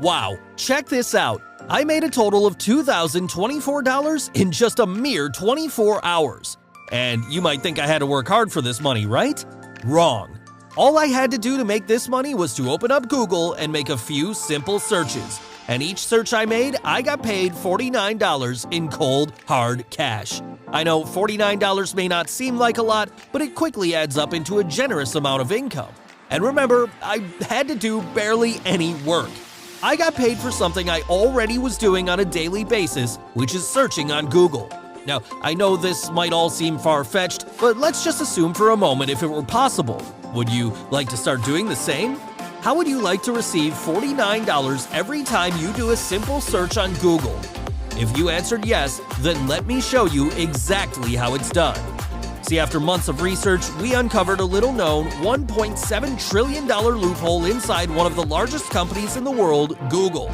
Wow, check this out. I made a total of $2,024 in just a mere 24 hours. And you might think I had to work hard for this money, right? Wrong. All I had to do to make this money was to open up Google and make a few simple searches. And each search I made, I got paid $49 in cold, hard cash. I know $49 may not seem like a lot, but it quickly adds up into a generous amount of income. And remember, I had to do barely any work. I got paid for something I already was doing on a daily basis, which is searching on Google. Now, I know this might all seem far-fetched, but let's just assume for a moment if it were possible. Would you like to start doing the same? How would you like to receive $49 every time you do a simple search on Google? If you answered yes, then let me show you exactly how it's done. See, after months of research, we uncovered a little-known $1.7 trillion loophole inside one of the largest companies in the world, Google.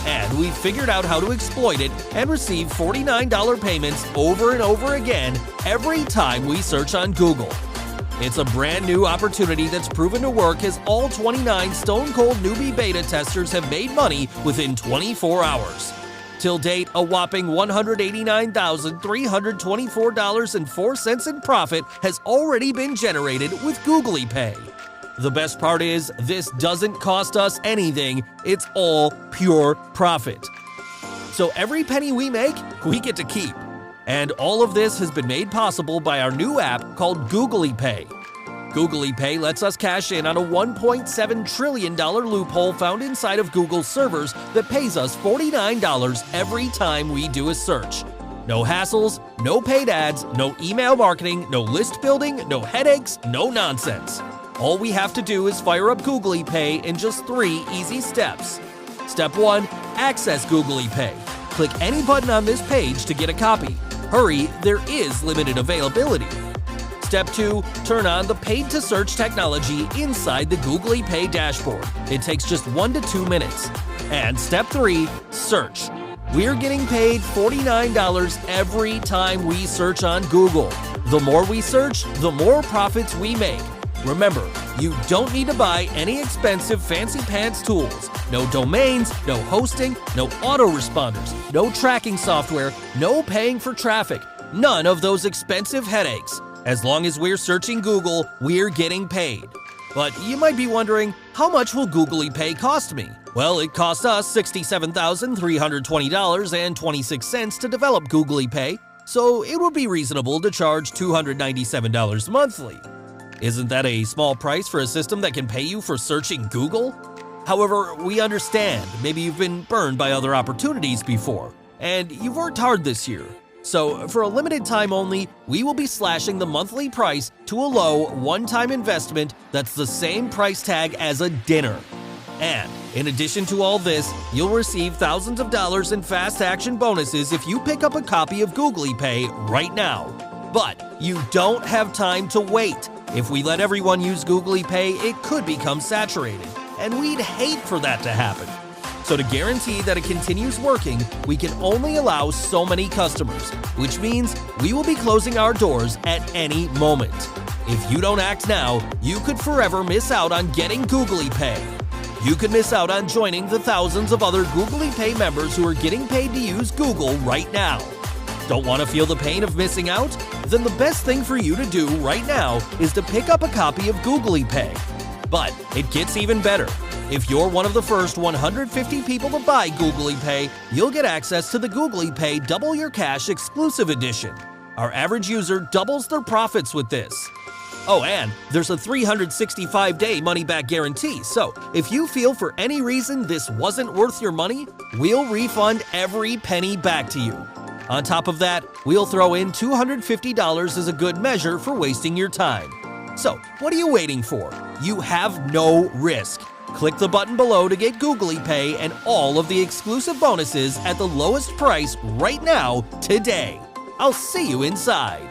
And we figured out how to exploit it and receive $49 payments over and over again every time we search on Google. It's a brand new opportunity that's proven to work, as all 29 stone-cold newbie beta testers have made money within 24 hours. Till date, a whopping $189,324.04 in profit has already been generated with Googly Pay. The best part is, this doesn't cost us anything, it's all pure profit. So every penny we make, we get to keep. And all of this has been made possible by our new app called Googly Pay. Googly Pay lets us cash in on a $1.7 trillion loophole found inside of Google's servers that pays us $49 every time we do a search. No hassles, no paid ads, no email marketing, no list building, no headaches, no nonsense. All we have to do is fire up Googly Pay in just 3 easy steps. Step 1. Access Googly Pay. Click any button on this page to get a copy. Hurry, there is limited availability. Step 2. Turn on the paid-to-search technology inside the Googly Pay dashboard. It takes just 1 to 2 minutes. And Step 3. Search. We're getting paid $49 every time we search on Google. The more we search, the more profits we make. Remember, you don't need to buy any expensive fancy pants tools. No domains, no hosting, no autoresponders, no tracking software, no paying for traffic. None of those expensive headaches. As long as we're searching Google, we're getting paid. But you might be wondering, how much will Googly Pay cost me? Well, it cost us $67,320.26 to develop Googly Pay, so it would be reasonable to charge $297 monthly. Isn't that a small price for a system that can pay you for searching Google? However, we understand maybe you've been burned by other opportunities before, and you've worked hard this year. So, for a limited time only, we will be slashing the monthly price to a low, one-time investment that's the same price tag as a dinner. And, in addition to all this, you'll receive thousands of dollars in fast-action bonuses if you pick up a copy of Googly Pay right now. But you don't have time to wait. If we let everyone use Googly Pay, it could become saturated, and we'd hate for that to happen. So to guarantee that it continues working, we can only allow so many customers, which means we will be closing our doors at any moment. If you don't act now, you could forever miss out on getting Googly Pay. You could miss out on joining the thousands of other Googly Pay members who are getting paid to use Google right now. Don't want to feel the pain of missing out? Then the best thing for you to do right now is to pick up a copy of Googly Pay. But it gets even better. If you're one of the first 150 people to buy Googly Pay, you'll get access to the Googly Pay Double Your Cash Exclusive Edition. Our average user doubles their profits with this. Oh, and there's a 365-day money-back guarantee, so if you feel for any reason this wasn't worth your money, we'll refund every penny back to you. On top of that, we'll throw in $250 as a good measure for wasting your time. So, what are you waiting for? You have no risk. Click the button below to get Googly Pay and all of the exclusive bonuses at the lowest price right now, today. I'll see you inside.